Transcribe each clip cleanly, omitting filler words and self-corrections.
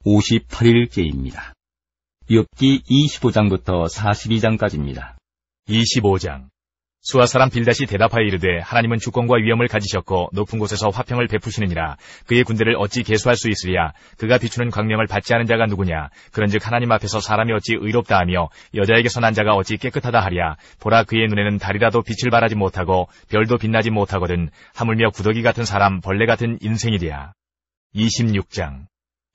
58일째입니다. 욥기 25장부터 42장까지입니다. 25장. 수아 사람 빌닷이 대답하여 이르되 하나님은 주권과 위엄을 가지셨고 높은 곳에서 화평을 베푸시느니라. 그의 군대를 어찌 계수할 수 있으랴. 그가 비추는 광명을 받지 않은 자가 누구냐. 그런즉 하나님 앞에서 사람이 어찌 의롭다 하며 여자에게서 난 자가 어찌 깨끗하다 하랴. 보라, 그의 눈에는 달이라도 빛을 발하지 못하고 별도 빛나지 못하거든. 하물며 구더기 같은 사람, 벌레 같은 인생이랴. 26장.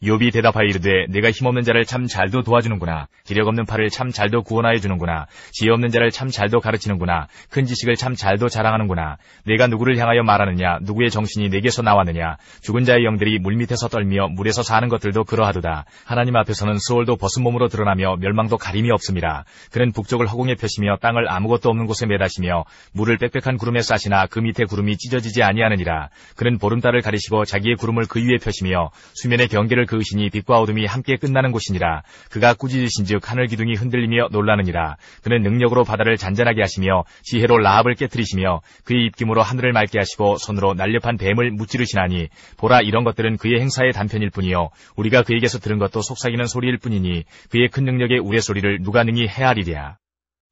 욥이 대답하여 이르되 내가 힘없는 자를 참 잘도 도와주는구나. 기력 없는 팔을 참 잘도 구원하여 주는구나. 지혜 없는 자를 참 잘도 가르치는구나. 큰 지식을 참 잘도 자랑하는구나. 내가 누구를 향하여 말하느냐. 누구의 정신이 내게서 나왔느냐. 죽은 자의 영들이 물밑에서 떨며 물에서 사는 것들도 그러하도다. 하나님 앞에서는 수월도 벗은 몸으로 드러나며 멸망도 가림이 없음이라. 그는 북쪽을 허공에 펴시며 땅을 아무것도 없는 곳에 매다시며 물을 빽빽한 구름에 싸시나 그 밑에 구름이 찢어지지 아니하느니라. 그는 보름달을 가리시고 자기의 구름을 그 위에 펴시며 수면의 경계를 그으시니 빛과 어둠이 함께 끝나는 곳이니라. 그가 꾸짖으신즉 하늘 기둥이 흔들리며 놀라느니라. 그는 능력으로 바다를 잔잔하게 하시며 지혜로 라합을 깨트리시며 그의 입김으로 하늘을 맑게 하시고 손으로 날렵한 뱀을 무찌르시나니 보라, 이런 것들은 그의 행사의 단편일 뿐이요 우리가 그에게서 들은 것도 속삭이는 소리일 뿐이니 그의 큰 능력의 우레소리를 누가 능히 헤아리랴.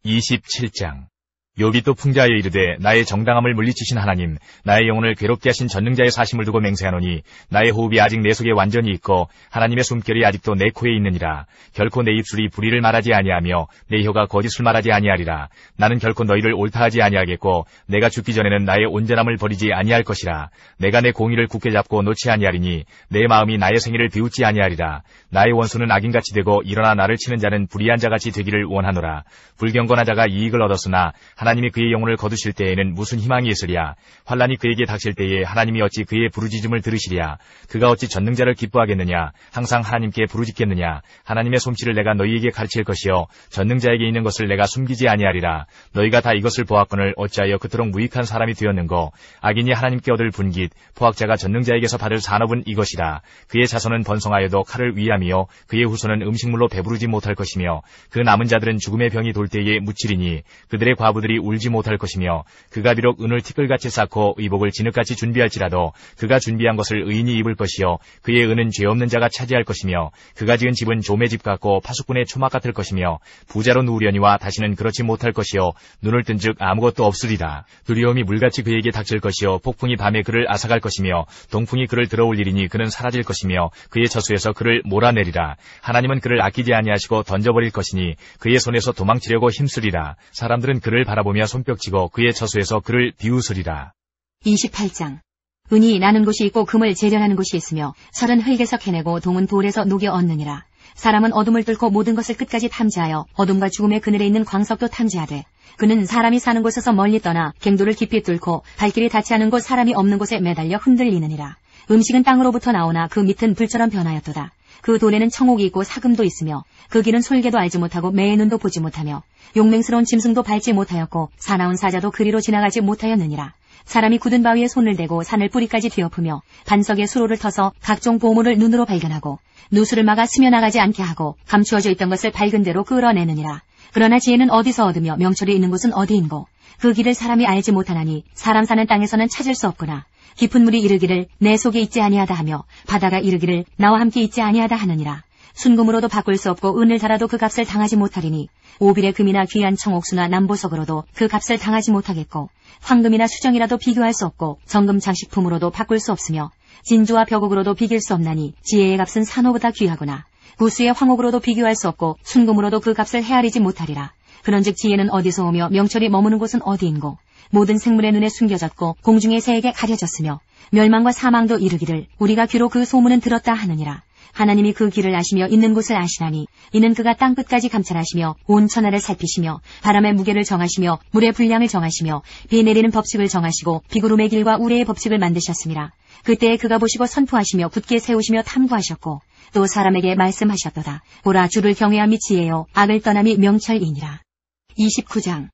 27장. 욥이 또 풍자하여 이르되 나의 정당함을 물리치신 하나님, 나의 영혼을 괴롭게 하신 전능자의 사심을 두고 맹세하노니 나의 호흡이 아직 내 속에 완전히 있고 하나님의 숨결이 아직도 내 코에 있느니라. 결코 내 입술이 불의를 말하지 아니하며 내 혀가 거짓을 말하지 아니하리라. 나는 결코 너희를 옳다하지 아니하겠고 내가 죽기 전에는 나의 온전함을 버리지 아니할 것이라. 내가 내 공의를 굳게 잡고 놓지 아니하리니 내 마음이 나의 생애를 비웃지 아니하리라. 나의 원수는 악인같이 되고 일어나 나를 치는 자는 불의한 자같이 되기를 원하노라. 불경건한 자가 이익을 얻었으나 하나님이 그의 영혼을 거두실 때에는 무슨 희망이 있으랴. 환란이 그에게 닥칠 때에 하나님이 어찌 그의 부르짖음을 들으시랴. 그가 어찌 전능자를 기뻐하겠느냐. 항상 하나님께 부르짖겠느냐. 하나님의 솜씨를 내가 너희에게 가르칠 것이요 전능자에게 있는 것을 내가 숨기지 아니하리라. 너희가 다 이것을 보았거늘 어찌하여 그토록 무익한 사람이 되었는고. 악인이 하나님께 얻을 분깃, 포학자가 전능자에게서 받을 산업은 이것이라. 그의 자손은 번성하여도 칼을 위함이요 그의 후손은 음식물로 배부르지 못할 것이며 그 남은 자들은 죽음의 병이 돌 때에 묻히리니 그들의 과부들이 울지 못할 것이며 그가 비록 은을 티끌같이 쌓고 의복을 진흙같이 준비할지라도 그가 준비한 것을 의인이 입을 것이요 그의 은은 죄 없는 자가 차지할 것이며 그가 지은 집은 조매 집 같고 파수꾼의 초막 같을 것이며 부자로 누우려니와 다시는 그렇지 못할 것이요 눈을 뜬즉 아무것도 없으리라. 두려움이 물같이 그에게 닥칠 것이요 폭풍이 밤에 그를 앗아갈 것이며 동풍이 그를 들어올리리니 그는 사라질 것이며 그의 저수에서 그를 몰아내리라. 하나님은 그를 아끼지 아니하시고 던져버릴 것이니 그의 손에서 도망치려고 힘쓰리라. 사람들은 그를 바라보며 손뼉치고 그의 저수에서 그를 비웃으리라. 28장. 은이 나는 곳이 있고 금을 재련하는 곳이 있으며 설은 흙에서 캐내고 동은 돌에서 녹여 얻느니라. 사람은 어둠을 뚫고 모든 것을 끝까지 탐지하여 어둠과 죽음의 그늘에 있는 광석도 탐지하되 그는 사람이 사는 곳에서 멀리 떠나 갱도를 깊이 뚫고 발길이 닿지 않은 곳 사람이 없는 곳에 매달려 흔들리느니라. 음식은 땅으로부터 나오나 그 밑은 불처럼 변하였도다. 그 돌에는 청옥이 있고 사금도 있으며 그 길은 솔개도 알지 못하고 매의 눈도 보지 못하며 용맹스러운 짐승도 밟지 못하였고 사나운 사자도 그리로 지나가지 못하였느니라. 사람이 굳은 바위에 손을 대고 산을 뿌리까지 뒤엎으며 반석에 수로를 터서 각종 보물을 눈으로 발견하고 누수를 막아 스며나가지 않게 하고 감추어져 있던 것을 밝은 대로 끌어내느니라. 그러나 지혜는 어디서 얻으며 명철이 있는 곳은 어디인고. 그 길을 사람이 알지 못하나니 사람 사는 땅에서는 찾을 수 없구나. 깊은 물이 이르기를 내 속에 있지 아니하다 하며 바다가 이르기를 나와 함께 있지 아니하다 하느니라. 순금으로도 바꿀 수 없고 은을 달아도 그 값을 당하지 못하리니 오빌의 금이나 귀한 청옥수나 남보석으로도 그 값을 당하지 못하겠고 황금이나 수정이라도 비교할 수 없고 정금 장식품으로도 바꿀 수 없으며 진주와 벽옥으로도 비길 수 없나니 지혜의 값은 산호보다 귀하구나. 구수의 황옥으로도 비교할 수 없고 순금으로도 그 값을 헤아리지 못하리라. 그런즉 지혜는 어디서 오며 명철이 머무는 곳은 어디인고. 모든 생물의 눈에 숨겨졌고 공중의 새에게 가려졌으며 멸망과 사망도 이르기를 우리가 귀로 그 소문은 들었다 하느니라. 하나님이 그 길을 아시며 있는 곳을 아시나니 이는 그가 땅 끝까지 감찰하시며 온 천하를 살피시며 바람의 무게를 정하시며 물의 분량을 정하시며 비 내리는 법칙을 정하시고 비구름의 길과 우레의 법칙을 만드셨습니다. 그때에 그가 보시고 선포하시며 굳게 세우시며 탐구하셨고 또 사람에게 말씀하셨도다. 보라, 주를 경외함이 지혜요 악을 떠남이 명철이니라. 29장.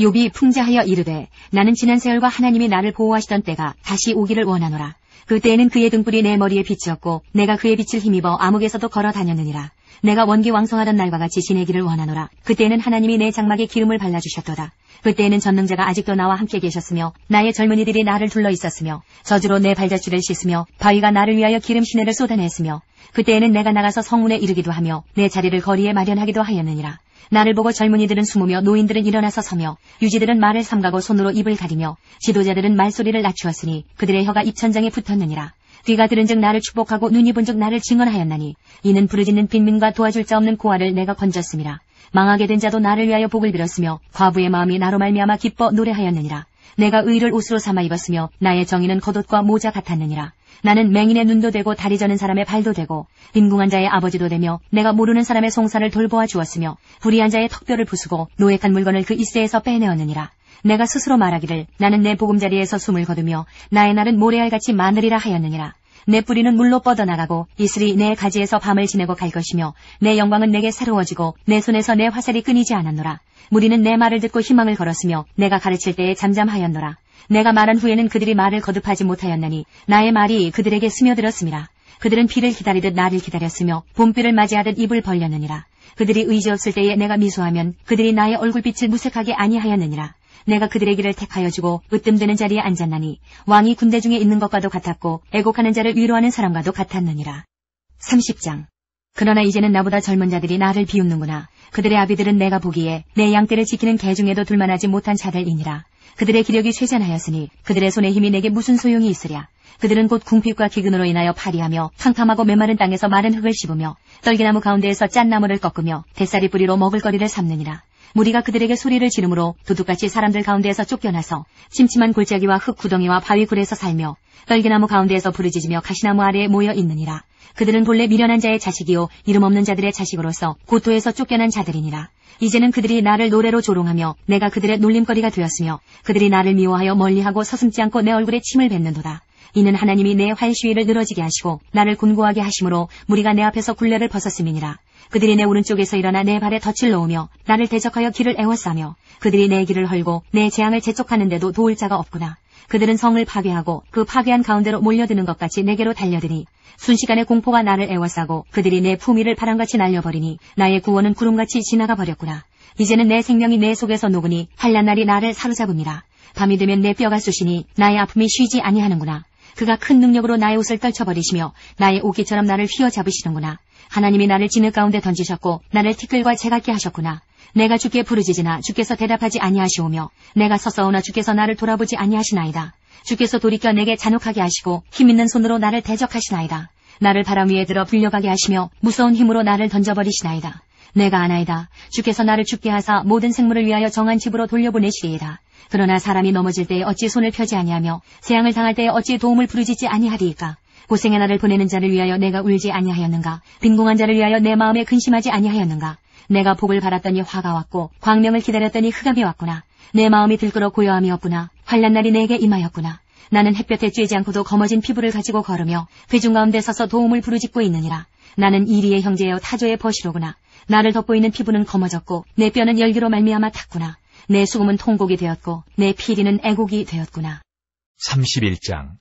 욥이 풍자하여 이르되 나는 지난 세월과 하나님이 나를 보호하시던 때가 다시 오기를 원하노라. 그때에는 그의 등불이 내 머리에 빛이었고 내가 그의 빛을 힘입어 암흑에서도 걸어 다녔느니라. 내가 원기왕성하던 날과 같이 지내기를 원하노라. 그때에는 하나님이 내 장막에 기름을 발라주셨도다. 그때에는 전능자가 아직도 나와 함께 계셨으며 나의 젊은이들이 나를 둘러 있었으며 저주로 내 발자취를 씻으며 바위가 나를 위하여 기름 시내를 쏟아냈으며 그때에는 내가 나가서 성문에 이르기도 하며 내 자리를 거리에 마련하기도 하였느니라. 나를 보고 젊은이들은 숨으며 노인들은 일어나서 서며 유지들은 말을 삼가고 손으로 입을 가리며 지도자들은 말소리를 낮추었으니 그들의 혀가 입천장에 붙었느니라. 귀가 들은즉 나를 축복하고 눈이 본즉 나를 증언하였나니 이는 부르짖는 빈민과 도와줄 자 없는 고아를 내가 건졌음이라. 망하게 된 자도 나를 위하여 복을 빌었으며 과부의 마음이 나로 말미암아 기뻐 노래하였느니라. 내가 의를 옷으로 삼아 입었으며 나의 정의는 겉옷과 모자 같았느니라. 나는 맹인의 눈도 되고 다리 저는 사람의 발도 되고 빈궁한 자의 아버지도 되며 내가 모르는 사람의 송사를 돌보아 주었으며 불의한 자의 턱뼈를 부수고 노획한 물건을 그 이새에서 빼내었느니라. 내가 스스로 말하기를 나는 내 보금자리에서 숨을 거두며 나의 날은 모래알같이 많으리라 하였느니라. 내 뿌리는 물로 뻗어나가고 이슬이 내 가지에서 밤을 지내고 갈 것이며 내 영광은 내게 새로워지고 내 손에서 내 화살이 끊이지 않았노라. 무리는 내 말을 듣고 희망을 걸었으며 내가 가르칠 때에 잠잠하였노라. 내가 말한 후에는 그들이 말을 거듭하지 못하였나니 나의 말이 그들에게 스며들었음이라. 그들은 비를 기다리듯 나를 기다렸으며 봄비를 맞이하듯 입을 벌렸느니라. 그들이 의지 없을 때에 내가 미소하면 그들이 나의 얼굴빛을 무색하게 아니하였느니라. 내가 그들의 길을 택하여 주고 으뜸되는 자리에 앉았나니 왕이 군대 중에 있는 것과도 같았고 애곡하는 자를 위로하는 사람과도 같았느니라. 30장. 그러나 이제는 나보다 젊은 자들이 나를 비웃는구나. 그들의 아비들은 내가 보기에 내 양떼를 지키는 개 중에도 둘만하지 못한 자들이니라. 그들의 기력이 쇠잔하였으니 그들의 손의 힘이 내게 무슨 소용이 있으랴. 그들은 곧 궁핍과 기근으로 인하여 파리하며 캄캄하고 메마른 땅에서 마른 흙을 씹으며 떨기나무 가운데에서 짠 나무를 꺾으며 뱃살이 뿌리로 먹을거리를 삼느니라. 무리가 그들에게 소리를 지르므로 도둑같이 사람들 가운데에서 쫓겨나서 침침한 골짜기와 흙 구덩이와 바위 굴에서 살며 떨기나무 가운데에서 부르짖으며 가시나무 아래에 모여 있느니라. 그들은 본래 미련한 자의 자식이요 이름 없는 자들의 자식으로서 고토에서 쫓겨난 자들이니라. 이제는 그들이 나를 노래로 조롱하며 내가 그들의 놀림거리가 되었으며 그들이 나를 미워하여 멀리하고 서슴지 않고 내 얼굴에 침을 뱉는도다. 이는 하나님이 내 활시위를 늘어지게 하시고 나를 곤고하게 하심으로 무리가 내 앞에서 굴레를 벗었음이니라. 그들이 내 오른쪽에서 일어나 내 발에 덫을 놓으며 나를 대적하여 길을 애워싸며 그들이 내 길을 헐고 내 재앙을 재촉하는데도 도울 자가 없구나. 그들은 성을 파괴하고 그 파괴한 가운데로 몰려드는 것 같이 내게로 달려드니 순식간에 공포가 나를 애워싸고 그들이 내 품위를 바람같이 날려버리니 나의 구원은 구름같이 지나가 버렸구나. 이제는 내 생명이 내 속에서 녹으니 환난 날이 나를 사로잡음이라. 밤이 되면 내 뼈가 쑤시니 나의 아픔이 쉬지 아니하는구나. 그가 큰 능력으로 나의 옷을 떨쳐버리시며 나의 옷깃처럼 나를 휘어잡으시는구나. 하나님이 나를 진흙 가운데 던지셨고 나를 티끌과 재같게 하셨구나. 내가 주께 부르짖으나 주께서 대답하지 아니하시오며 내가 서싸우나 주께서 나를 돌아보지 아니하시나이다. 주께서 돌이켜 내게 잔혹하게 하시고 힘있는 손으로 나를 대적하시나이다. 나를 바람 위에 들어 불려가게 하시며 무서운 힘으로 나를 던져버리시나이다. 내가 아나이다. 주께서 나를 죽게 하사 모든 생물을 위하여 정한 집으로 돌려보내시리이다. 그러나 사람이 넘어질 때에 어찌 손을 펴지 아니하며 재앙을 당할 때에 어찌 도움을 부르짖지 아니하리이까. 고생의 날을 보내는 자를 위하여 내가 울지 아니하였는가. 빈궁한 자를 위하여 내 마음에 근심하지 아니하였는가. 내가 복을 바랐더니 화가 왔고 광명을 기다렸더니 흑암이 왔구나. 내 마음이 들끓어 고요함이 없구나. 환난 날이 내게 임하였구나. 나는 햇볕에 쬐지 않고도 검어진 피부를 가지고 걸으며 회중 가운데 서서 도움을 부르짖고 있느니라. 나는 이리의 형제여 타조의 버시로구나. 나를 덮고 있는 피부는 검어졌고 내 뼈는 열기로 말미암아 탔구나. 내 수금은 통곡이 되었고 내 피리는 애곡이 되었구나. 31장.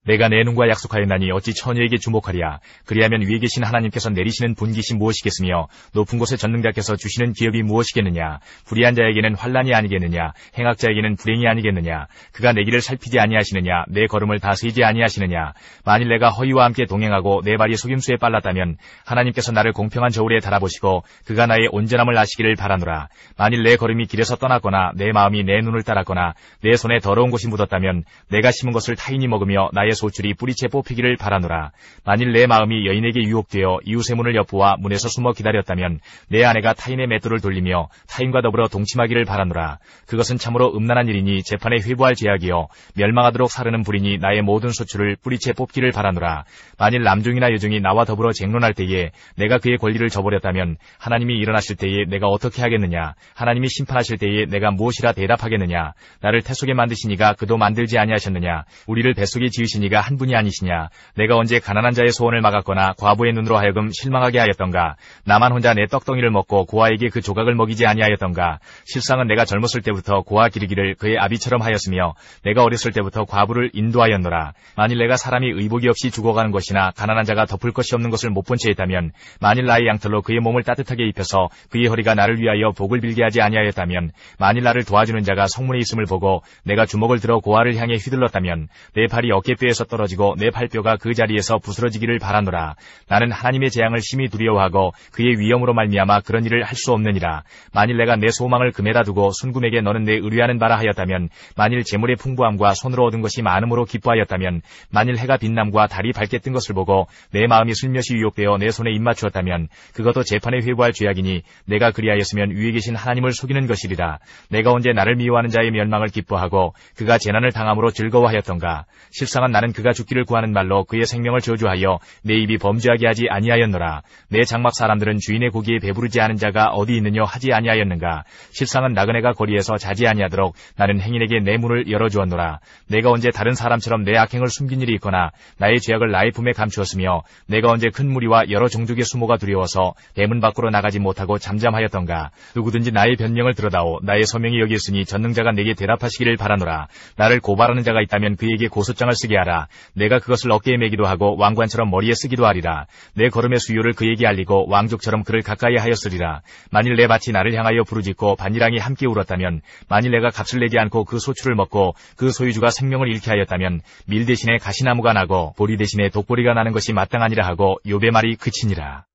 내가 내 눈과 약속하였나니 어찌 처녀에게 주목하랴. 그리하면 위에 계신 하나님께서 내리시는 분깃이 무엇이겠으며 높은 곳의 전능자께서 주시는 기업이 무엇이겠느냐. 불의한 자에게는 환난이 아니겠느냐. 행악자에게는 불행이 아니겠느냐. 그가 내 길을 살피지 아니하시느냐. 내 걸음을 다스리지 아니하시느냐. 만일 내가 허위와 함께 동행하고 내 발이 속임수에 빨랐다면 하나님께서 나를 공평한 저울에 달아보시고 그가 나의 온전함을 아시기를 바라노라. 만일 내 걸음이 길에서 떠났거나 내 마음이 내 눈을 따랐거나 내 손에 더러운 것이 묻었다면 내가 심은 것을 타인이 먹으며 나의 소출이 뿌리채 뽑히기를 바라노라. 만일 내 마음이 여인에게 유혹되어 이웃의 문을 엿보아 문에서 숨어 기다렸다면 내 아내가 타인의 맷돌을 돌리며 타인과 더불어 동침하기를 바라노라. 그것은 참으로 음란한 일이니 재판에 회부할 죄악이요 멸망하도록 사르는 불이니 나의 모든 소출을 뿌리채 뽑기를 바라노라. 만일 남종이나 여종이 나와 더불어 쟁론할 때에 내가 그의 권리를 저버렸다면 하나님이 일어나실 때에 내가 어떻게 하겠느냐. 하나님이 심판하실 때에 내가 무엇이라 대답하겠느냐. 나를 태속에 만드시니가 그도 만들지 아니하셨느냐. 우리를 뱃속에 지으시니가 한 분이 아니시냐. 내가 언제 가난한 자의 소원을 막았거나 과부의 눈으로 하여금 실망하게 하였던가. 나만 혼자 내 떡덩이를 먹고 고아에게 그 조각을 먹이지 아니하였던가. 실상은 내가 젊었을 때부터 고아 기르기를 그의 아비처럼 하였으며 내가 어렸을 때부터 과부를 인도하였노라. 만일 내가 사람이 의복이 없이 죽어가는 것이나 가난한 자가 덮을 것이 없는 것을 못 본 채 있다면 만일 나의 양털로 그의 몸을 따뜻하게 입혀서 그의 허리가 나를 위하여 복을 빌게 하지 아니하였다면 만일 나를 도와주는 자가 성문에 있음을 보고 내가 주먹을 들어 고아를 향해 휘둘렀다면 내 팔이 어깨뼈에 위에서 떨어지고 내 팔뼈가 그 자리에서 부스러지기를 바라노라. 나는 하나님의 재앙을 심히 두려워하고 그의 위엄으로 말미암아 그런 일을 할 수 없느니라. 만일 내가 내 소망을 금에다 두고 순금에게 너는 내 의뢰하는 바라 하였다면, 만일 재물의 풍부함과 손으로 얻은 것이 많음으로 기뻐하였다면, 만일 해가 빛남과 달이 밝게 뜬 것을 보고 내 마음이 슬며시 유혹되어 내 손에 입맞추었다면 그것도 재판에 회부할 죄악이니 내가 그리하였으면 위에 계신 하나님을 속이는 것이리라. 내가 언제 나를 미워하는 자의 멸망을 기뻐하고 그가 재난을 당함으로 즐거워하였던가. 실상은 나는 그가 죽기를 구하는 말로 그의 생명을 저주하여 내 입이 범죄하게 하지 아니하였노라. 내 장막 사람들은 주인의 고기에 배부르지 않은 자가 어디 있느냐 하지 아니하였는가. 실상은 나그네가 거리에서 자지 아니하도록 나는 행인에게 내 문을 열어주었노라. 내가 언제 다른 사람처럼 내 악행을 숨긴 일이 있거나 나의 죄악을 나의 품에 감추었으며 내가 언제 큰 무리와 여러 종족의 수모가 두려워서 대문 밖으로 나가지 못하고 잠잠하였던가. 누구든지 나의 변명을 들어다오. 나의 서명이 여기 있으니 전능자가 내게 대답하시기를 바라노라. 나를 고발하는 자가 있다면 그에게 고소장을 쓰게 하라. 내가 그것을 어깨에 매기도 하고 왕관처럼 머리에 쓰기도 하리라. 내 걸음의 수요를 그에게 알리고 왕족처럼 그를 가까이 하였으리라. 만일 내 밭이 나를 향하여 부르짖고 반이랑이 함께 울었다면, 만일 내가 값을 내지 않고 그 소출을 먹고 그 소유주가 생명을 잃게 하였다면 밀 대신에 가시나무가 나고 보리 대신에 독보리가 나는 것이 마땅하니라 하고 욥의 말이 그치니라.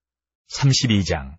32장.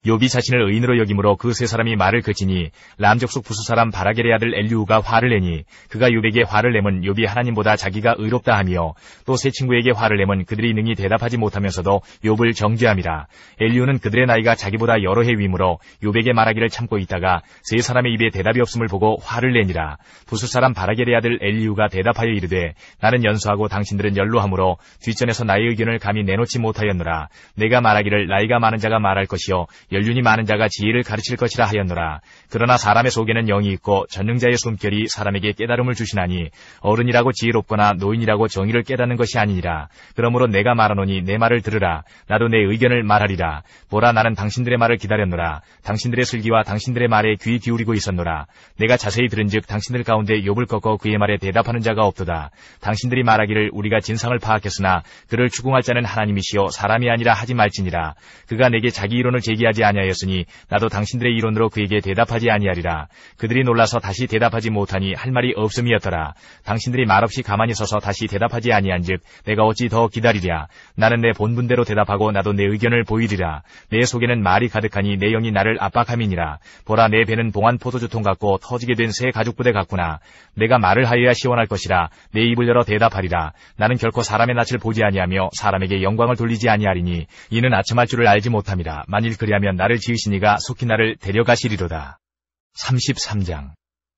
욥이 자신을 의인으로 여김으로 그 세 사람이 말을 그치니 람 족속 부수 사람 바라겔의 아들 엘리후가 화를 내니 그가 욥에게 화를 내면 욥이 하나님보다 자기가 의롭다 하며 또 세 친구에게 화를 내면 그들이 능히 대답하지 못하면서도 욥을 정죄함이라. 엘리후는 그들의 나이가 자기보다 여러 해 위므로 욥에게 말하기를 참고 있다가 세 사람의 입에 대답이 없음을 보고 화를 내니라. 부수 사람 바라겔의 아들 엘리후가 대답하여 이르되 나는 연소하고 당신들은 연로하므로 뒷전에서 나의 의견을 감히 내놓지 못하였노라. 내가 말하기를 나이가 많은 자가 말할 것이요 연륜이 많은 자가 지혜를 가르칠 것이라 하였노라. 그러나 사람의 속에는 영이 있고 전능자의 숨결이 사람에게 깨달음을 주시나니 어른이라고 지혜롭거나 노인이라고 정의를 깨닫는 것이 아니니라. 그러므로 내가 말하노니 내 말을 들으라. 나도 내 의견을 말하리라. 보라, 나는 당신들의 말을 기다렸노라. 당신들의 슬기와 당신들의 말에 귀 기울이고 있었노라. 내가 자세히 들은즉 당신들 가운데 욥을 꺾어 그의 말에 대답하는 자가 없도다. 당신들이 말하기를 우리가 진상을 파악했으나 그를 추궁할 자는 하나님이시요 사람이 아니라 하지 말지니라. 그가 내게 자기 이론을 제기하지 아니하였으니 나도 당신들의 이론으로 그에게 대답하지 아니하리라. 그들이 놀라서 다시 대답하지 못하니 할 말이 없음이었더라. 당신들이 말없이 가만히 서서 다시 대답하지 아니한즉 내가 어찌 더 기다리랴. 나는 내 본분대로 대답하고 나도 내 의견을 보이리라. 내 속에는 말이 가득하니 내 영이 나를 압박함이니라. 보라, 내 배는 봉한 포도주통 같고 터지게 된 새 가죽부대 같구나. 내가 말을 하여야 시원할 것이라. 내 입을 열어 대답하리라. 나는 결코 사람의 낯을 보지 아니하며 사람에게 영광을 돌리지 아니하리니 이는 아첨할 줄을 알지 못함이라. 만일 그리하면 나를 지으신 이가 속히 나를 데려가시리로다. 33장.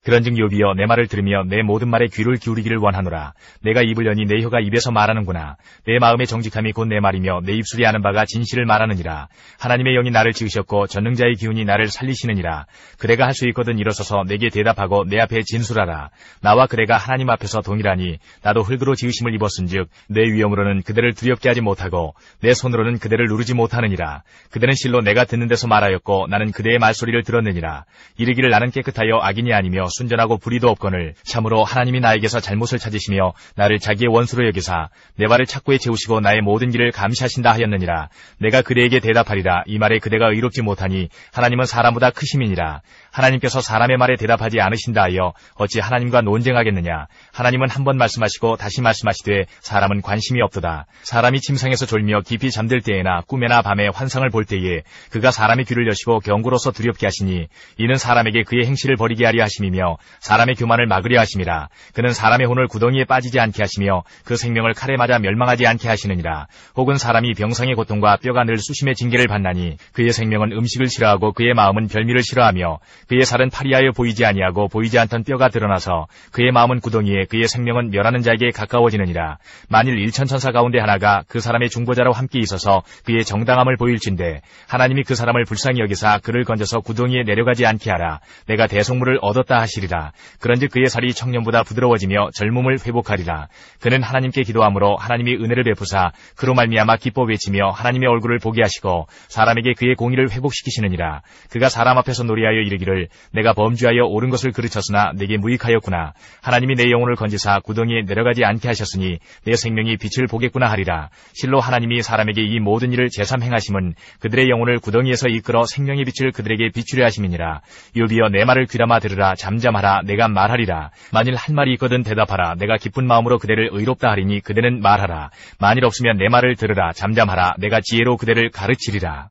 그런즉 욥이여, 내 말을 들으며 내 모든 말에 귀를 기울이기를 원하노라. 내가 입을 여니 내 혀가 입에서 말하는구나. 내 마음의 정직함이 곧 내 말이며 내 입술이 아는 바가 진실을 말하느니라. 하나님의 영이 나를 지으셨고 전능자의 기운이 나를 살리시느니라. 그대가 할 수 있거든 일어서서 내게 대답하고 내 앞에 진술하라. 나와 그대가 하나님 앞에서 동일하니 나도 흙으로 지으심을 입었은즉 내 위엄으로는 그대를 두렵게 하지 못하고 내 손으로는 그대를 누르지 못하느니라. 그대는 실로 내가 듣는 데서 말하였고 나는 그대의 말소리를 들었느니라. 이르기를 나는 깨끗하여 악인이 아니며 순전하고 불의도 없거늘 참으로 하나님이 나에게서 잘못을 찾으시며 나를 자기의 원수로 여기사 내 발을 착고에 채우시고 나의 모든 길을 감시하신다 하였느니라. 내가 그대에게 대답하리라. 이 말에 그대가 의롭지 못하니 하나님은 사람보다 크심이니라. 하나님께서 사람의 말에 대답하지 않으신다 하여 어찌 하나님과 논쟁하겠느냐. 하나님은 한 번 말씀하시고 다시 말씀하시되 사람은 관심이 없도다. 사람이 침상에서 졸며 깊이 잠들 때에나 꿈에나 밤에 환상을 볼 때에 그가 사람의 귀를 여시고 경고로서 두렵게 하시니 이는 사람에게 그의 행실을 버리게 하려 하심이며 사람의 교만을 막으려 하심이라. 그는 사람의 혼을 구덩이에 빠지지 않게 하시며 그 생명을 칼에 맞아 멸망하지 않게 하시느니라. 혹은 사람이 병상의 고통과 뼈가 늘 수심의 징계를 받나니 그의 생명은 음식을 싫어하고 그의 마음은 별미를 싫어하며 그의 살은 파리하여 보이지 아니하고 보이지 않던 뼈가 드러나서 그의 마음은 구덩이에 그의 생명은 멸하는 자에게 가까워지느니라. 만일 1천 천사 가운데 하나가 그 사람의 중보자로 함께 있어서 그의 정당함을 보일진대 하나님이 그 사람을 불쌍히 여기사 그를 건져서 구덩이에 내려가지 않게 하라. 내가 대속물을 얻었다 하시리라. 그런즉 그의 살이 청년보다 부드러워지며 젊음을 회복하리라. 그는 하나님께 기도함으로 하나님이 은혜를 베푸사 그로 말미암아 기뻐 외치며 하나님의 얼굴을 보게 하시고 사람에게 그의 공의를 회복시키시느니라. 그가 사람 앞에서 노래하여 이르기를 내가 범죄하여 옳은 것을 그르쳤으나 내게 무익하였구나. 하나님이 내 영혼을 건지사 구덩이에 내려가지 않게 하셨으니 내 생명이 빛을 보겠구나 하리라. 실로 하나님이 사람에게 이 모든 일을 제삼 행하심은 그들의 영혼을 구덩이에서 이끌어 생명의 빛을 그들에게 비추려 하심이니라. 욥이여, 내 말을 귀담아 들으라. 잠잠하라 내가 말하리라. 만일 한 말이 있거든 대답하라. 내가 기쁜 마음으로 그대를 의롭다 하리니 그대는 말하라. 만일 없으면 내 말을 들으라. 잠잠하라 내가 지혜로 그대를 가르치리라.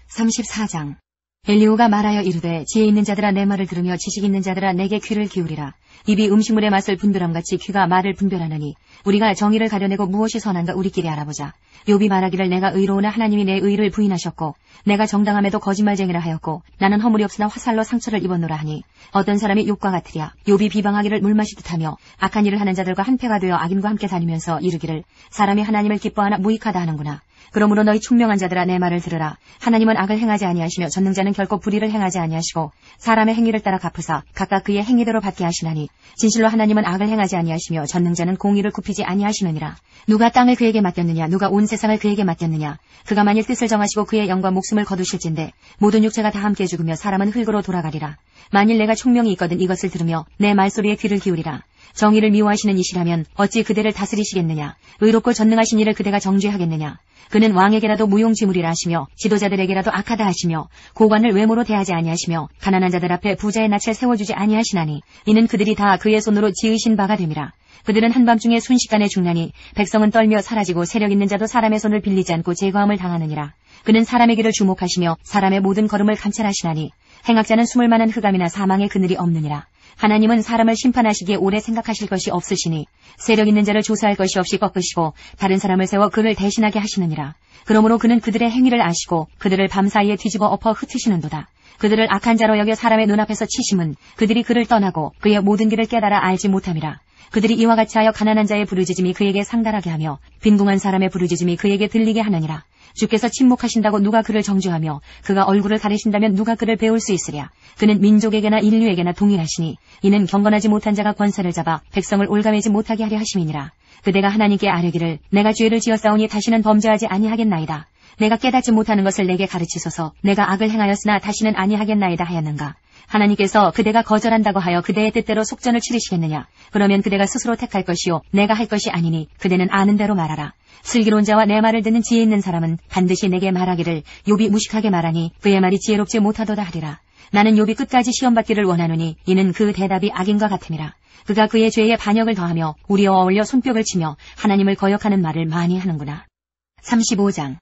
34장. 엘리후가 말하여 이르되 지혜 있는 자들아 내 말을 들으며 지식 있는 자들아 내게 귀를 기울이라. 입이 음식물의 맛을 분별함같이 귀가 말을 분별하느니 우리가 정의를 가려내고 무엇이 선한가 우리끼리 알아보자. 욥이 말하기를 내가 의로우나 하나님이 내 의를 부인하셨고 내가 정당함에도 거짓말쟁이라 하였고 나는 허물이 없으나 화살로 상처를 입었노라 하니 어떤 사람이 욥과 같으랴. 욥이 비방하기를 물마시듯 하며 악한 일을 하는 자들과 한패가 되어 악인과 함께 다니면서 이르기를 사람이 하나님을 기뻐하나 무익하다 하는구나. 그러므로 너희 총명한 자들아 내 말을 들으라. 하나님은 악을 행하지 아니하시며 전능자는 결코 불의를 행하지 아니하시고 사람의 행위를 따라 갚으사 각각 그의 행위대로 받게 하시나니 진실로 하나님은 악을 행하지 아니하시며 전능자는 공의를 굽히지 아니하시느니라. 누가 땅을 그에게 맡겼느냐 누가 온 세상을 그에게 맡겼느냐. 그가 만일 뜻을 정하시고 그의 영과 목숨을 거두실진데 모든 육체가 다 함께 죽으며 사람은 흙으로 돌아가리라. 만일 내가 총명이 있거든 이것을 들으며 내 말소리에 귀를 기울이라. 정의를 미워하시는 이시라면 어찌 그대를 다스리시겠느냐. 의롭고 전능하신 이를 그대가 정죄하겠느냐. 그는 왕에게라도 무용지물이라 하시며 지도자들에게라도 악하다 하시며 고관을 외모로 대하지 아니하시며 가난한 자들 앞에 부자의 낯을 세워주지 아니하시나니 이는 그들이 다 그의 손으로 지으신 바가 됨이라. 그들은 한밤중에 순식간에 죽나니 백성은 떨며 사라지고 세력 있는 자도 사람의 손을 빌리지 않고 제거함을 당하느니라. 그는 사람의 길을 주목하시며 사람의 모든 걸음을 감찰하시나니 행악자는 숨을 만한 흑암이나 사망의 그늘이 없느니라. 하나님은 사람을 심판하시기에 오래 생각하실 것이 없으시니 세력 있는 자를 조사할 것이 없이 꺾으시고 다른 사람을 세워 그를 대신하게 하시느니라. 그러므로 그는 그들의 행위를 아시고 그들을 밤사이에 뒤집어 엎어 흩으시는도다. 그들을 악한 자로 여겨 사람의 눈앞에서 치심은 그들이 그를 떠나고 그의 모든 길을 깨달아 알지 못함이라. 그들이 이와 같이 하여 가난한 자의 부르짖음이 그에게 상달하게 하며 빈궁한 사람의 부르짖음이 그에게 들리게 하느니라. 주께서 침묵하신다고 누가 그를 정죄하며 그가 얼굴을 가리신다면 누가 그를 배울 수 있으랴. 그는 민족에게나 인류에게나 동일하시니 이는 경건하지 못한 자가 권세를 잡아 백성을 올가매지 못하게 하려 하심이니라. 그대가 하나님께 아뢰기를 내가 죄를 지었사오니 다시는 범죄하지 아니하겠나이다. 내가 깨닫지 못하는 것을 내게 가르치소서. 내가 악을 행하였으나 다시는 아니하겠나이다 하였는가. 하나님께서 그대가 거절한다고 하여 그대의 뜻대로 속전을 치르시겠느냐. 그러면 그대가 스스로 택할 것이요 내가 할 것이 아니니 그대는 아는 대로 말하라. 슬기로운 자와 내 말을 듣는 지혜 있는 사람은 반드시 내게 말하기를 욥이 무식하게 말하니 그의 말이 지혜롭지 못하도다 하리라. 나는 욥이 끝까지 시험받기를 원하노니 이는 그 대답이 악인과 같음이라. 그가 그의 죄에 반역을 더하며 우리와 어울려 손뼉을 치며 하나님을 거역하는 말을 많이 하는구나. 35장.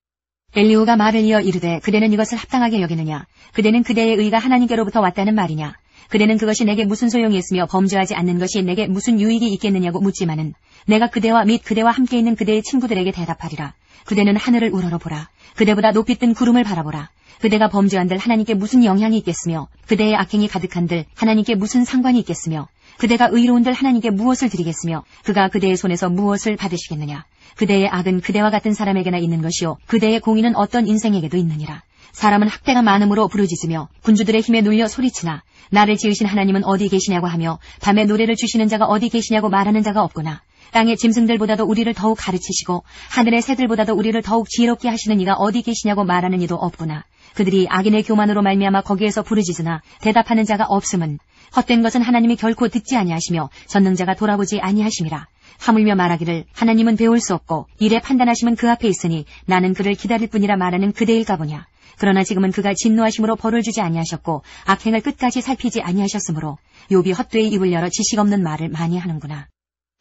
엘리후가 말을 이어 이르되 그대는 이것을 합당하게 여기느냐. 그대는 그대의 의가 하나님께로부터 왔다는 말이냐. 그대는 그것이 내게 무슨 소용이 있으며 범죄하지 않는 것이 내게 무슨 유익이 있겠느냐고 묻지만은 내가 그대와 및 그대와 함께 있는 그대의 친구들에게 대답하리라. 그대는 하늘을 우러러보라. 그대보다 높이 뜬 구름을 바라보라. 그대가 범죄한들 하나님께 무슨 영향이 있겠으며 그대의 악행이 가득한들 하나님께 무슨 상관이 있겠으며 그대가 의로운들 하나님께 무엇을 드리겠으며 그가 그대의 손에서 무엇을 받으시겠느냐. 그대의 악은 그대와 같은 사람에게나 있는 것이요 그대의 공의는 어떤 인생에게도 있느니라. 사람은 학대가 많음으로 부르짖으며 군주들의 힘에 눌려 소리치나 나를 지으신 하나님은 어디 계시냐고 하며 밤에 노래를 주시는 자가 어디 계시냐고 말하는 자가 없구나. 땅의 짐승들보다도 우리를 더욱 가르치시고 하늘의 새들보다도 우리를 더욱 지혜롭게 하시는 이가 어디 계시냐고 말하는 이도 없구나. 그들이 악인의 교만으로 말미암아 거기에서 부르짖으나 대답하는 자가 없음은 헛된 것은 하나님이 결코 듣지 아니하시며 전능자가 돌아보지 아니하심이라. 하물며 말하기를 하나님은 배울 수 없고 일에 판단하심은 그 앞에 있으니 나는 그를 기다릴 뿐이라 말하는 그대일까 보냐. 그러나 지금은 그가 진노하심으로 벌을 주지 아니하셨고 악행을 끝까지 살피지 아니하셨으므로 욥이 헛되이 입을 열어 지식 없는 말을 많이 하는구나.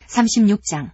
36장.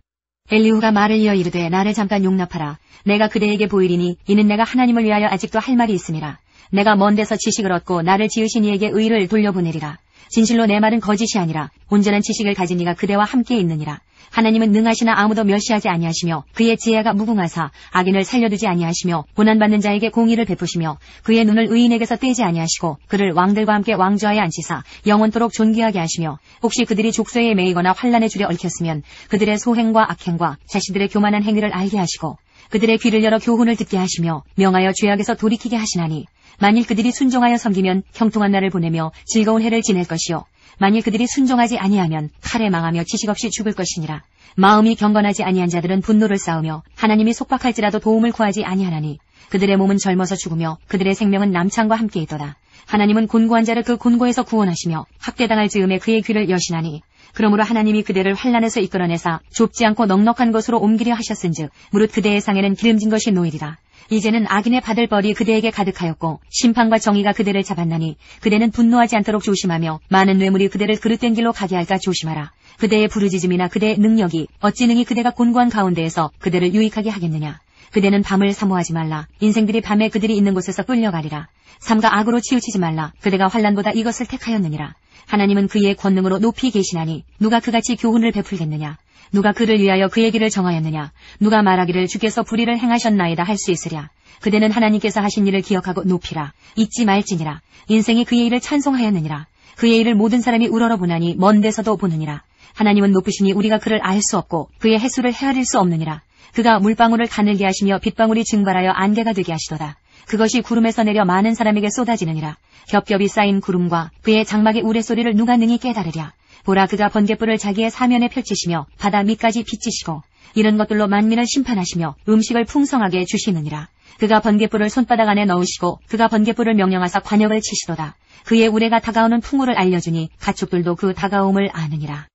엘리후가 말을 이어 이르되 나를 잠깐 용납하라. 내가 그대에게 보이리니 이는 내가 하나님을 위하여 아직도 할 말이 있음이라. 내가 먼 데서 지식을 얻고 나를 지으신 이에게 의를 돌려보내리라. 진실로 내 말은 거짓이 아니라 온전한 지식을 가진 이가 그대와 함께 있느니라. 하나님은 능하시나 아무도 멸시하지 아니하시며 그의 지혜가 무궁하사 악인을 살려두지 아니하시며 고난받는 자에게 공의를 베푸시며 그의 눈을 의인에게서 떼지 아니하시고 그를 왕들과 함께 왕좌에 앉히사 영원토록 존귀하게 하시며 혹시 그들이 족쇄에 매이거나 환란의 줄에 얽혔으면 그들의 소행과 악행과 자신들의 교만한 행위를 알게 하시고 그들의 귀를 열어 교훈을 듣게 하시며 명하여 죄악에서 돌이키게 하시나니 만일 그들이 순종하여 섬기면 형통한 날을 보내며 즐거운 해를 지낼 것이요 만일 그들이 순종하지 아니하면 칼에 망하며 지식 없이 죽을 것이니라. 마음이 경건하지 아니한 자들은 분노를 쌓으며 하나님이 속박할지라도 도움을 구하지 아니하나니 그들의 몸은 젊어서 죽으며 그들의 생명은 남창과 함께 있도다. 하나님은 곤고한 자를 그 곤고에서 구원하시며 학대당할 즈음에 그의 귀를 여시나니 그러므로 하나님이 그대를 환난에서 이끌어내사 좁지 않고 넉넉한 곳으로 옮기려 하셨은즉 무릇 그대의 상에는 기름진 것이 놓이리라. 이제는 악인의 받을 벌이 그대에게 가득하였고 심판과 정의가 그대를 잡았나니 그대는 분노하지 않도록 조심하며 많은 뇌물이 그대를 그릇된 길로 가게 할까 조심하라. 그대의 부르짖음이나 그대의 능력이 어찌 능히 그대가 곤고한 가운데에서 그대를 유익하게 하겠느냐. 그대는 밤을 사모하지 말라. 인생들이 밤에 그들이 있는 곳에서 끌려가리라. 삼가 악으로 치우치지 말라. 그대가 환난보다 이것을 택하였느니라. 하나님은 그의 권능으로 높이 계시나니 누가 그같이 교훈을 베풀겠느냐. 누가 그를 위하여 그의 길을 정하였느냐. 누가 말하기를 주께서 불의를 행하셨나이다 할 수 있으랴. 그대는 하나님께서 하신 일을 기억하고 높이라. 잊지 말지니라. 인생이 그의 일을 찬송하였느니라. 그의 일을 모든 사람이 우러러 보나니 먼 데서도 보느니라. 하나님은 높으시니 우리가 그를 알 수 없고 그의 횟수를 헤아릴 수 없느니라. 그가 물방울을 가늘게 하시며 빗방울이 증발하여 안개가 되게 하시도다. 그것이 구름에서 내려 많은 사람에게 쏟아지느니라. 겹겹이 쌓인 구름과 그의 장막의 우레소리를 누가 능히 깨달으랴. 보라, 그가 번갯불을 자기의 사면에 펼치시며 바다 밑까지 빚지시고 이런 것들로 만민을 심판하시며 음식을 풍성하게 주시느니라. 그가 번갯불을 손바닥 안에 넣으시고 그가 번갯불을 명령하사 관역을 치시도다. 그의 우레가 다가오는 풍우를 알려주니 가축들도 그 다가옴을 아느니라.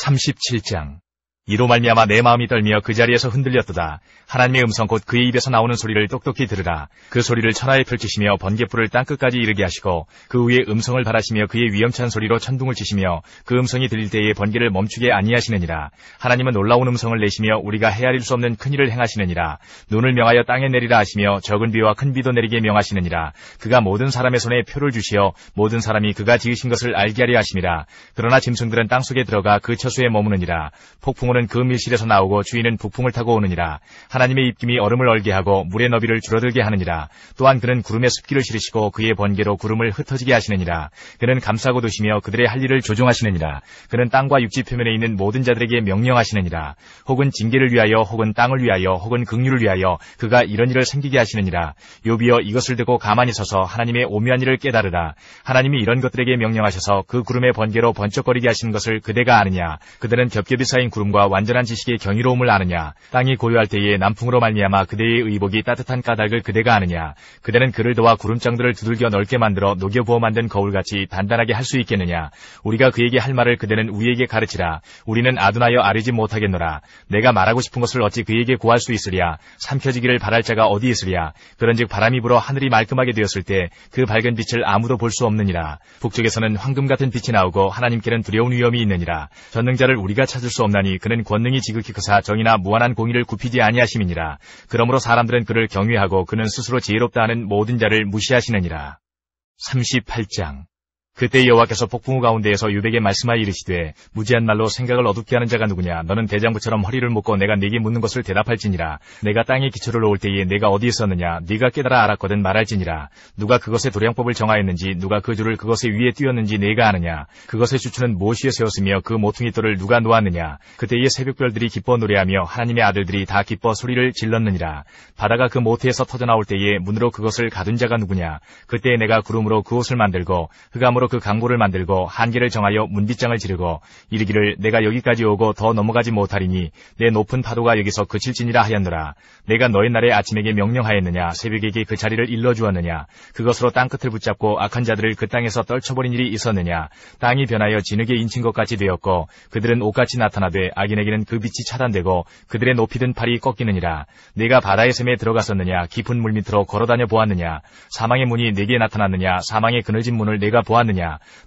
37장. 이로 말미암아 내 마음이 떨며 그 자리에서 흔들렸도다. 하나님의 음성 곧 그의 입에서 나오는 소리를 똑똑히 들으라. 그 소리를 천하에 펼치시며 번갯불을 땅끝까지 이르게 하시고 그 위에 음성을 발하시며 그의 위험찬 소리로 천둥을 치시며 그 음성이 들릴 때에 번개를 멈추게 아니하시느니라. 하나님은 놀라운 음성을 내시며 우리가 헤아릴 수 없는 큰 일을 행하시느니라. 눈을 명하여 땅에 내리라 하시며 적은 비와 큰 비도 내리게 명하시느니라. 그가 모든 사람의 손에 표를 주시어 모든 사람이 그가 지으신 것을 알게 하려 하심이라. 그러나 짐승들은 땅속에 들어가 그 처수에 머무느니라. 폭풍우는 그 밀실에서 나오고 주인은 북풍을 타고 오느니라. 하나님의 입김이 얼음을 얼게 하고 물의 너비를 줄어들게 하느니라. 또한 그는 구름에 습기를 실으시고 그의 번개로 구름을 흩어지게 하시느니라. 그는 감싸고 두시며 그들의 할 일을 조종하시느니라. 그는 땅과 육지 표면에 있는 모든 자들에게 명령하시느니라. 혹은 징계를 위하여 혹은 땅을 위하여 혹은 긍휼을 위하여 그가 이런 일을 생기게 하시느니라. 욥이여, 이것을 듣고 가만히 서서 하나님의 오묘한 일을 깨달으라. 하나님이 이런 것들에게 명령하셔서 그 구름의 번개로 번쩍거리게 하시는 것을 그대가 아느냐. 그들은 겹겹이 쌓인 구름과 완전한 지식의 경이로움을 아느냐. 땅이 고요할 때에 남풍으로 말미암아 그대의 의복이 따뜻한 까닭을 그대가 아느냐. 그대는 그를 도와 구름장들을 두들겨 넓게 만들어 녹여부어 만든 거울같이 단단하게 할 수 있겠느냐. 우리가 그에게 할 말을 그대는 우리에게 가르치라. 우리는 아둔하여 아뢰지 못하겠노라. 내가 말하고 싶은 것을 어찌 그에게 구할 수 있으랴. 삼켜지기를 바랄 자가 어디 있으랴. 그런즉 바람이 불어 하늘이 말끔하게 되었을 때 그 밝은 빛을 아무도 볼 수 없느니라. 북쪽에서는 황금 같은 빛이 나오고 하나님께는 두려운 위엄이 있느니라. 전능자를 우리가 찾을 수 없나니 그는 권능이 지극히 크사 정의나 무한한 공의를 굽히지 아니하심이니라. 그러므로 사람들은 그를 경외하고 그는 스스로 지혜롭다 하는 모든 자를 무시하시느니라. 38장. 그때 여호와께서 폭풍우 가운데에서 욥에게 말씀하여 이르시되 무지한 말로 생각을 어둡게 하는 자가 누구냐. 너는 대장부처럼 허리를 묶고 내가 네게 묻는 것을 대답할지니라. 내가 땅에 기초를 놓을 때에 내가 어디 있었느냐. 네가 깨달아 알았거든 말할지니라. 누가 그것의 도량법을 정하였는지 누가 그 줄을 그것의 위에 띄웠는지 내가 아느냐. 그것의 주추는 무엇이에 세웠으며 그 모퉁이 돌을 누가 놓았느냐. 그때의 새벽별들이 기뻐 노래하며 하나님의 아들들이 다 기뻐 소리를 질렀느니라. 바다가 그 모태에서 터져나올 때에 문으로 그것을 가둔 자가 누구냐. 그때에 내가 구름으로 그 옷을 만들고 흑암으로 그 강고를 만들고 한계를 정하여 문빗장을 지르고 이르기를 내가 여기까지 오고 더 넘어가지 못하리니 내 높은 파도가 여기서 그칠지니라 하였노라. 내가 너의 날에 아침에게 명령하였느냐. 새벽에게 그 자리를 일러주었느냐. 그것으로 땅끝을 붙잡고 악한 자들을 그 땅에서 떨쳐버린 일이 있었느냐. 땅이 변하여 진흙에 인친 것 같이 되었고 그들은 옷같이 나타나되 악인에게는 그 빛이 차단되고 그들의 높이 든 팔이 꺾이느니라. 내가 바다의 샘에 들어갔었느냐. 깊은 물 밑으로 걸어다녀 보았느냐. 사망의 문이 내게 나타났느냐. 사망의 그늘진 문을 내가 보았느냐.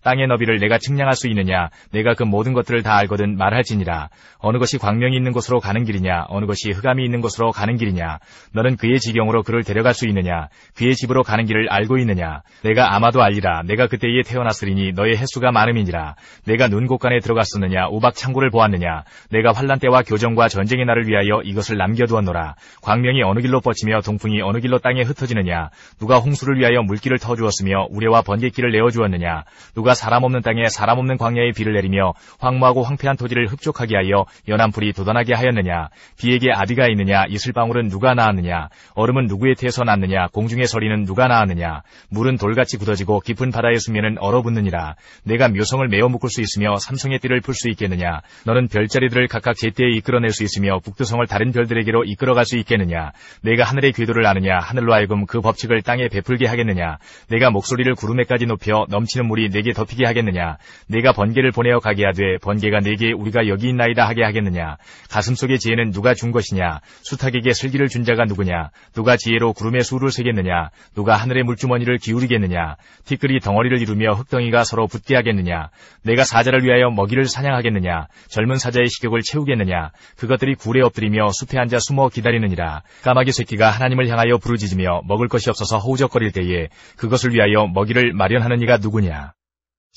땅의 너비를 내가 측량할 수 있느냐. 내가 그 모든 것들을 다 알거든 말할지니라. 어느 것이 광명이 있는 곳으로 가는 길이냐. 어느 것이 흑암이 있는 곳으로 가는 길이냐. 너는 그의 지경으로 그를 데려갈 수 있느냐. 그의 집으로 가는 길을 알고 있느냐. 내가 아마도 알리라. 내가 그때에 태어났으리니 너의 횟수가 많음이니라. 내가 눈 곳간에 들어갔었느냐. 우박 창고를 보았느냐. 내가 환란 때와 교정과 전쟁의 날을 위하여 이것을 남겨두었노라. 광명이 어느 길로 뻗치며 동풍이 어느 길로 땅에 흩어지느냐. 누가 홍수를 위하여 물길을 터주었으며 우레와 번갯길을 내어주었느냐. 누가 사람 없는 땅에 사람 없는 광야에 비를 내리며 황무하고 황폐한 토지를 흡족하게 하여 연한 풀이 돋아나게 하였느냐. 비에게 아비가 있느냐. 이슬방울은 누가 낳았느냐. 얼음은 누구의 태에서 났느냐. 공중의 서리는 누가 낳았느냐. 물은 돌같이 굳어지고 깊은 바다의 수면은 얼어붙느니라. 내가 묘성을 메어 묶을 수 있으며 삼성의 띠를 풀 수 있겠느냐. 너는 별자리들을 각각 제때에 이끌어낼 수 있으며 북두성을 다른 별들에게로 이끌어갈 수 있겠느냐. 내가 하늘의 궤도를 아느냐. 하늘로 하여금 그 법칙을 땅에 베풀게 하겠느냐. 내가 목소리를 구름에까지 높여 넘치는 넘치는 물이 내게 덮이게 하겠느냐? 내가 번개를 보내어 가게 하되 번개가 내게 우리가 여기 있나이다 하게 하겠느냐? 가슴속의 지혜는 누가 준 것이냐? 수탉에게 슬기를 준 자가 누구냐? 누가 지혜로 구름의 수를 세겠느냐? 누가 하늘의 물주머니를 기울이겠느냐? 티끌이 덩어리를 이루며 흙덩이가 서로 붙게 하겠느냐? 내가 사자를 위하여 먹이를 사냥하겠느냐? 젊은 사자의 식욕을 채우겠느냐? 그것들이 굴에 엎드리며 숲에 앉아 숨어 기다리느니라. 까마귀 새끼가 하나님을 향하여 부르짖으며 먹을 것이 없어서 허우적거릴 때에 그것을 위하여 먹이를 마련하는 이가 누구냐?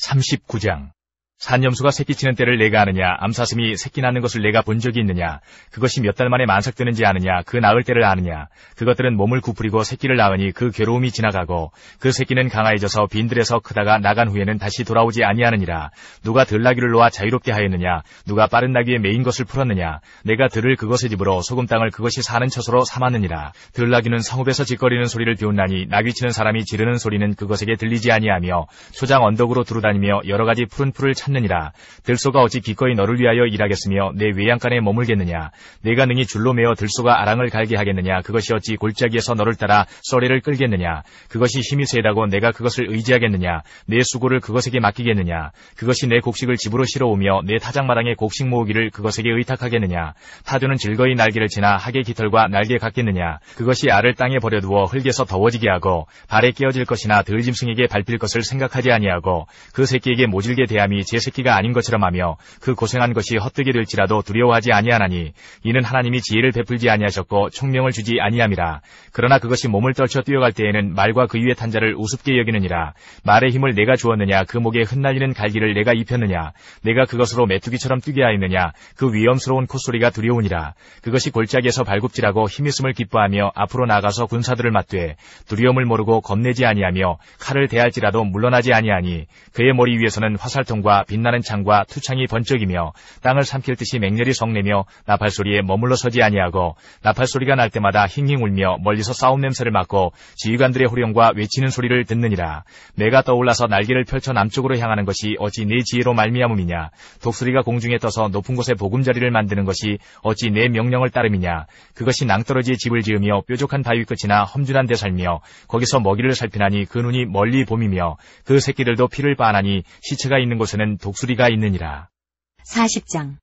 39장. 산염수가 새끼치는 때를 내가 아느냐? 암사슴이 새끼 낳는 것을 내가 본 적이 있느냐? 그것이 몇 달 만에 만삭되는지 아느냐? 그 낳을 때를 아느냐? 그것들은 몸을 구부리고 새끼를 낳으니 그 괴로움이 지나가고 그 새끼는 강화해져서 빈들에서 크다가 나간 후에는 다시 돌아오지 아니하느니라. 누가 들나귀를 놓아 자유롭게 하였느냐? 누가 빠른 나귀에 메인 것을 풀었느냐? 내가 들을 그것의 집으로 소금 땅을 그것이 사는 처소로 삼았느니라. 들나귀는 성읍에서 짓거리는 소리를 비웃나니 나귀치는 사람이 지르는 소리는 그것에게 들리지 아니하며 초장 언덕으로 두루다니며 여러 가지 푸른 풀을 찾느니라. 들소가 어찌 기꺼이 너를 위하여 일하겠으며 내 외양간에 머물겠느냐? 내가 능히 줄로 매어 들소가 아랑을 갈게 하겠느냐? 그것이 어찌 골짜기에서 너를 따라 쏘래를 끌겠느냐? 그것이 힘이 세다고 내가 그것을 의지하겠느냐? 내 수고를 그것에게 맡기겠느냐? 그것이 내 곡식을 집으로 실어오며 내 타작마당에 곡식 모으기를 그것에게 의탁하겠느냐? 타조는 즐거이 날개를 치나 학의 깃털과 날개 같겠느냐? 그것이 알을 땅에 버려두어 흙에서 더워지게 하고 발에 깨어질 것이나 들짐승에게 밟힐 것을 생각하지 아니하고 그 새끼에게 모질게 대함이 제 새끼가 아닌 것처럼 하며 그 고생한 것이 헛되게 될지라도 두려워하지 아니하나니 이는 하나님이 지혜를 베풀지 아니하셨고 총명을 주지 아니함이라. 그러나 그것이 몸을 떨쳐 뛰어갈 때에는 말과 그 위에 탄 자를 우습게 여기느니라. 말의 힘을 내가 주었느냐? 그 목에 흩날리는 갈기를 내가 입혔느냐? 내가 그것으로 메뚜기처럼 뛰게 하였느냐? 그 위험스러운 콧소리가 두려우니라. 그것이 골짜기에서 발굽질하고 힘있음을 기뻐하며 앞으로 나가서 군사들을 맞되 두려움을 모르고 겁내지 아니하며 칼을 대할지라도 물러나지 아니하니 그의 머리 위에서는 화살통과 빛나는 창과 투창이 번쩍이며 땅을 삼킬 듯이 맹렬히 성내며 나팔소리에 머물러 서지 아니하고 나팔소리가 날 때마다 힝힝 울며 멀리서 싸움 냄새를 맡고 지휘관들의 호령과 외치는 소리를 듣느니라. 내가 떠올라서 날개를 펼쳐 남쪽으로 향하는 것이 어찌 내 지혜로 말미암음이냐? 독수리가 공중에 떠서 높은 곳에 보금자리를 만드는 것이 어찌 내 명령을 따름이냐? 그것이 낭떠러지에 집을 지으며 뾰족한 바위 끝이나 험준한 데 살며 거기서 먹이를 살피나니 그 눈이 멀리 봄이며 그 새끼들도 피를 빠하나니 시체가 있는 곳에는 독수리가 있느니라. 40장.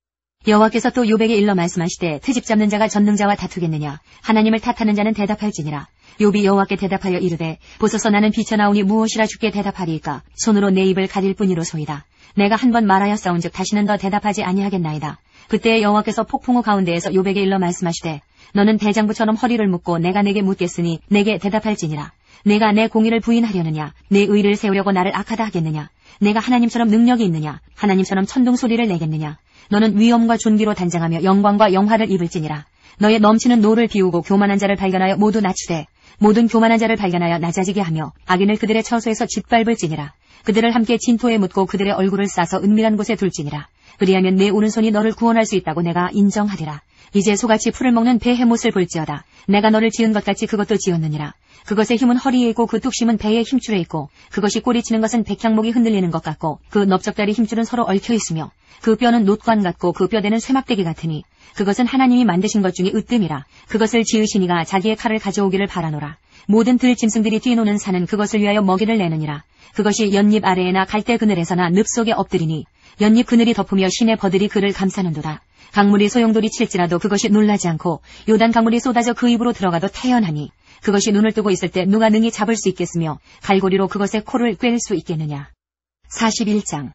여호와께서 또 욥에게 일러 말씀하시되 트집 잡는 자가 전능자와 다투겠느냐? 하나님을 탓하는 자는 대답할지니라. 욥이 여호와께 대답하여 이르되 보소서 나는 비쳐나오니 무엇이라 주께 대답하리이까? 손으로 내 입을 가릴 뿐이로소이다. 내가 한 번 말하였사온즉 다시는 더 대답하지 아니하겠나이다. 그때 여호와께서 폭풍우 가운데에서 욥에게 일러 말씀하시되 너는 대장부처럼 허리를 묶고 내가 내게 묻겠으니 내게 대답할지니라. 내가 내 공의를 부인하려느냐? 내 의를 세우려고 나를 악하다 하겠느냐? 내가 하나님처럼 능력이 있느냐? 하나님처럼 천둥 소리를 내겠느냐? 너는 위엄과 존귀로 단장하며 영광과 영화를 입을지니라. 너의 넘치는 노를 비우고 교만한 자를 발견하여 모두 낮추되 모든 교만한 자를 발견하여 낮아지게 하며 악인을 그들의 처소에서 짓밟을지니라. 그들을 함께 진토에 묻고 그들의 얼굴을 싸서 은밀한 곳에 둘지니라. 그리하면 내 오른손이 너를 구원할 수 있다고 내가 인정하리라. 이제 소같이 풀을 먹는 베헤못을 볼지어다. 내가 너를 지은 것 같이 그것도 지었느니라. 그것의 힘은 허리에 있고 그 뚝심은 배에 힘줄에 있고 그것이 꼬리치는 것은 백향목이 흔들리는 것 같고 그 넓적다리 힘줄은 서로 얽혀 있으며 그 뼈는 놋관 같고 그 뼈대는 쇠막대기 같으니 그것은 하나님이 만드신 것 중에 으뜸이라. 그것을 지으신 이가 자기의 칼을 가져오기를 바라노라. 모든 들짐승들이 뛰노는 산은 그것을 위하여 먹이를 내느니라. 그것이 연잎 아래에나 갈대 그늘에서나 늪 속에 엎드리니 연잎 그늘이 덮으며 시내 버들이 그를 감싸는도다. 강물이 소용돌이 칠지라도 그것이 놀라지 않고 요단 강물이 쏟아져 그 입으로 들어가도 태연하니 그것이 눈을 뜨고 있을 때 누가 능히 잡을 수 있겠으며 갈고리로 그것의 코를 꿰를 수 있겠느냐. 41장.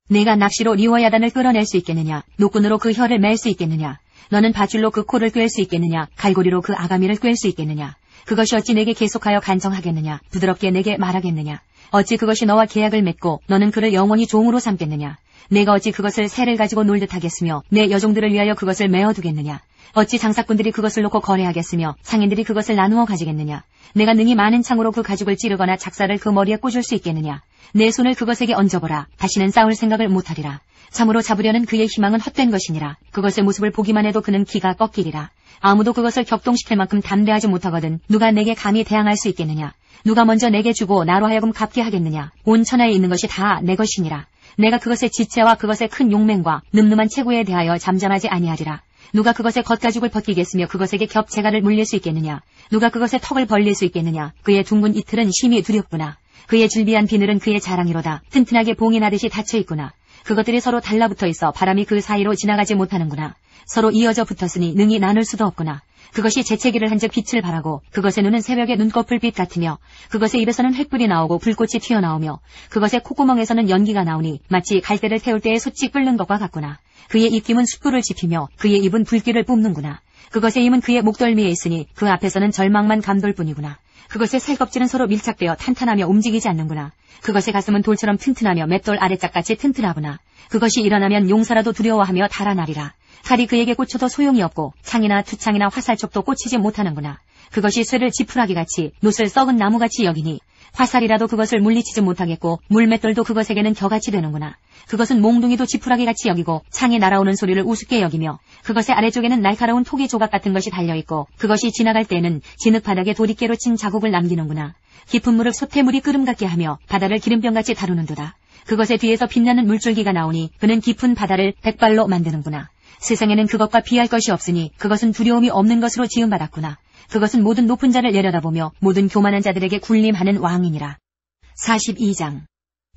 내가 낚시로 리워야단을 끌어낼 수 있겠느냐? 노끈으로 그 혀를 맬 수 있겠느냐? 너는 밧줄로 그 코를 꿰을 수 있겠느냐? 갈고리로 그 아가미를 꿰을 수 있겠느냐? 그것이 어찌 내게 계속하여 간청하겠느냐? 부드럽게 내게 말하겠느냐? 어찌 그것이 너와 계약을 맺고 너는 그를 영원히 종으로 삼겠느냐? 내가 어찌 그것을 새를 가지고 놀듯 하겠으며 내 여종들을 위하여 그것을 메어두겠느냐? 어찌 장사꾼들이 그것을 놓고 거래하겠으며 상인들이 그것을 나누어 가지겠느냐? 내가 능히 많은 창으로 그 가죽을 찌르거나 작사를 그 머리에 꽂을 수 있겠느냐? 내 손을 그것에게 얹어보라. 다시는 싸울 생각을 못하리라. 참으로 잡으려는 그의 희망은 헛된 것이니라. 그것의 모습을 보기만 해도 그는 기가 꺾이리라. 아무도 그것을 격동시킬 만큼 담대하지 못하거든 누가 내게 감히 대항할 수 있겠느냐? 누가 먼저 내게 주고 나로 하여금 갚게 하겠느냐? 온 천하에 있는 것이 다 내 것이니라. 내가 그것의 지체와 그것의 큰 용맹과 늠름한 체구에 대하여 잠잠하지 아니하리라. 누가 그것의 겉가죽을 벗기겠으며 그것에게 겹재갈을 물릴 수 있겠느냐? 누가 그것의 턱을 벌릴 수 있겠느냐? 그의 둥근 이틀은 심히 두렵구나. 그의 줄비한 비늘은 그의 자랑이로다. 튼튼하게 봉이 나듯이 닫혀 있구나. 그것들이 서로 달라붙어 있어 바람이 그 사이로 지나가지 못하는구나. 서로 이어져 붙었으니 능히 나눌 수도 없구나. 그것이 재채기를 한즉 빛을 발하고 그것의 눈은 새벽의 눈꺼풀빛 같으며 그것의 입에서는 횃불이 나오고 불꽃이 튀어나오며 그것의 콧구멍에서는 연기가 나오니 마치 갈대를 태울 때에 솥이 끓는 것과 같구나. 그의 입김은 숯불을 지피며 그의 입은 불길을 뿜는구나. 그것의 힘은 그의 목덜미에 있으니 그 앞에서는 절망만 감돌 뿐이구나. 그것의 살껍질은 서로 밀착되어 탄탄하며 움직이지 않는구나. 그것의 가슴은 돌처럼 튼튼하며 맷돌 아래짝같이 튼튼하구나. 그것이 일어나면 용사라도 두려워하며 달아나리라. 칼이 그에게 꽂혀도 소용이 없고 창이나 투창이나 화살촉도 꽂히지 못하는구나. 그것이 쇠를 지푸라기같이 놋을 썩은 나무같이 여기니 화살이라도 그것을 물리치지 못하겠고 물맷돌도 그것에게는 겨같이 되는구나. 그것은 몽둥이도 지푸라기같이 여기고 창이 날아오는 소리를 우습게 여기며 그것의 아래쪽에는 날카로운 토기 조각 같은 것이 달려있고 그것이 지나갈 때에는 진흙 바닥에 도리깨로 친 자국을 남기는구나. 깊은 물을 솥에물이 끓음 같게 하며 바다를 기름병같이 다루는도다. 그것의 뒤에서 빛나는 물줄기가 나오니 그는 깊은 바다를 백발로 만드는구나. 세상에는 그것과 비할 것이 없으니 그것은 두려움이 없는 것으로 지음받았구나. 그것은 모든 높은 자를 내려다보며 모든 교만한 자들에게 군림하는 왕이니라. 42장.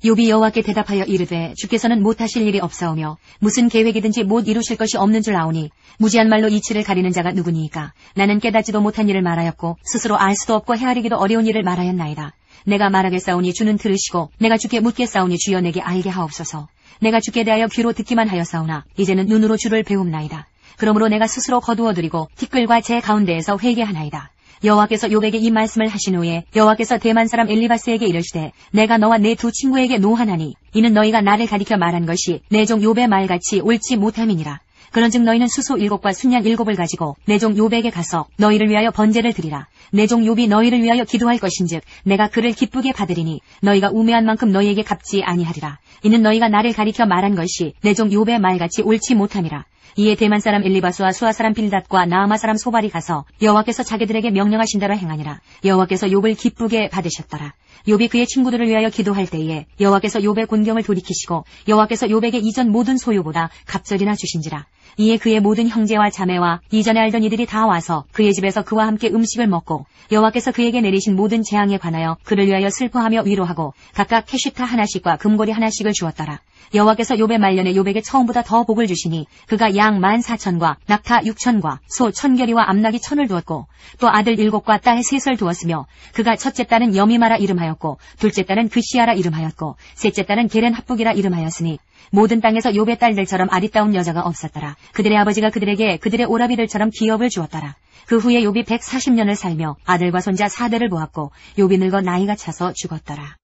욥이 여호와께 대답하여 이르되 주께서는 못하실 일이 없사오며 무슨 계획이든지 못 이루실 것이 없는 줄 아오니 무지한 말로 이치를 가리는 자가 누구니이까. 나는 깨닫지도 못한 일을 말하였고 스스로 알 수도 없고 헤아리기도 어려운 일을 말하였나이다. 내가 말하겠사오니 주는 들으시고 내가 주께 묻겠사오니 주여 내게 알게 하옵소서. 내가 주께 대하여 귀로 듣기만 하였사오나 이제는 눈으로 주를 배움나이다. 그러므로 내가 스스로 거두어드리고 티끌과 제 가운데에서 회개하나이다. 여호와께서 욥에게 이 말씀을 하신 후에 여호와께서 대만 사람 엘리바스에게 이르시되 내가 너와 내 두 친구에게 노하나니 이는 너희가 나를 가리켜 말한 것이 내 종 욥의 말같이 옳지 못함이니라. 그런즉 너희는 수소 7과 순양 7을 가지고 내 종 욥에게 가서 너희를 위하여 번제를 드리라. 내 종 욥이 너희를 위하여 기도할 것인즉 내가 그를 기쁘게 받으리니 너희가 우매한 만큼 너희에게 갚지 아니하리라. 이는 너희가 나를 가리켜 말한 것이 내 종 욥의 말같이 옳지 못함이라. 이에 대만 사람 엘리바스와 수아 사람 빌닷과 나아마 사람 소발이 가서 여호와께서 자기들에게 명령하신 대로 행하니라. 여호와께서 욥을 기쁘게 받으셨더라. 욥이 그의 친구들을 위하여 기도할 때에 여호와께서 욥의 곤경을 돌이키시고 여호와께서 욥에게 이전 모든 소유보다 갑절이나 주신지라. 이에 그의 모든 형제와 자매와 이전에 알던 이들이 다 와서 그의 집에서 그와 함께 음식을 먹고 여호와께서 그에게 내리신 모든 재앙에 관하여 그를 위하여 슬퍼하며 위로하고 각각 캐시타 하나씩과 금고리 하나씩을 주었더라. 여호와께서 욥의 말년에 욥에게 처음보다 더 복을 주시니 그가 양 14,000과 낙타 6,000과 소 1,000결이와 암낙이 1,000을 두었고 또 아들 7과 딸 3을 두었으며 그가 첫째 딸은 여미마라 이름하였고 둘째 딸은 그시아라 이름하였고 셋째 딸은 게렌 합북이라 이름하였으니 모든 땅에서 욥의 딸들처럼 아리따운 여자가 없었더라. 그들의 아버지가 그들에게 그들의 오라비들처럼 기업을 주었더라. 그 후에 욥이 140년을 살며 아들과 손자 4대를 보았고 욥이 늙어 나이가 차서 죽었더라.